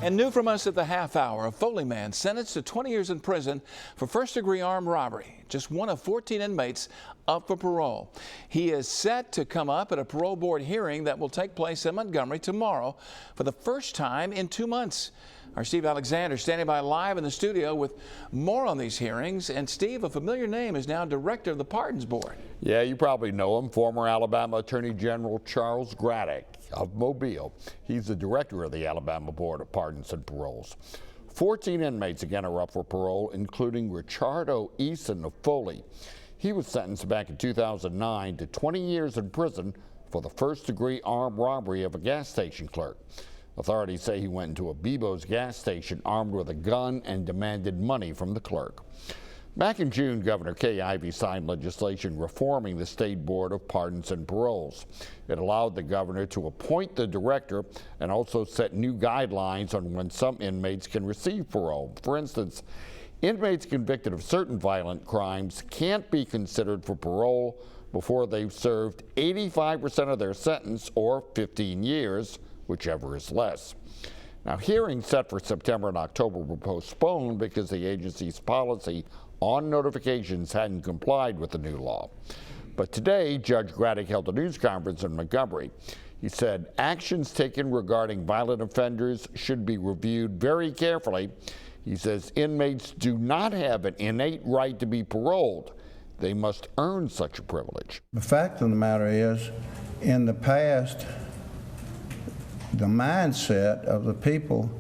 And new from us at the half hour, a Foley man sentenced to 20 years in prison for first-degree armed robbery. Just one of 14 inmates up for parole. He is set to come up at a parole board hearing that will take place in Montgomery tomorrow for the first time in 2 months. Our Steve Alexander standing by live in the studio with more on these hearings. And Steve, a familiar name, is now director of the Pardons Board. Yeah, you probably know him, former Alabama Attorney General Charles Graddick of Mobile. He's the director of the Alabama Board of Pardons and Paroles. 14 inmates again are up for parole, including Richardo Eason of Foley. He was sentenced back in 2009 to 20 years in prison for the first-degree armed robbery of a gas station clerk. Authorities say he went into a Bebo's gas station armed with a gun and demanded money from the clerk. Back in June, Governor Kay Ivey signed legislation reforming the State Board of Pardons and Paroles. It allowed the governor to appoint the director and also set new guidelines on when some inmates can receive parole. For instance, inmates convicted of certain violent crimes can't be considered for parole before they've served 85% of their sentence, or 15 years, whichever is less. Now, hearings set for September and October were postponed because the agency's policy on notifications hadn't complied with the new law. But today, Judge Graddick held a news conference in Montgomery. He said actions taken regarding violent offenders should be reviewed very carefully. He says inmates do not have an innate right to be paroled. They must earn such a privilege. The fact of the matter is, in the past, the mindset of the people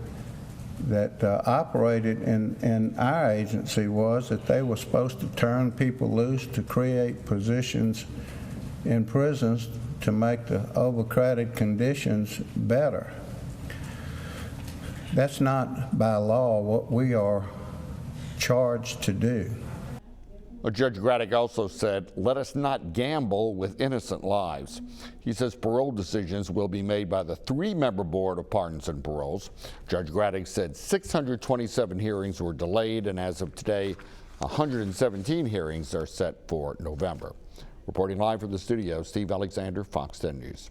that operated in our agency was that they were supposed to turn people loose to create positions in prisons to make the overcrowded conditions better. That's not by law what we are charged to do. Judge Graddick also said, let us not gamble with innocent lives. He says parole decisions will be made by the 3-member Board of Pardons and Paroles. Judge Graddick said 627 hearings were delayed, and as of today, 117 hearings are set for November. Reporting live from the studio, Steve Alexander, Fox 10 News.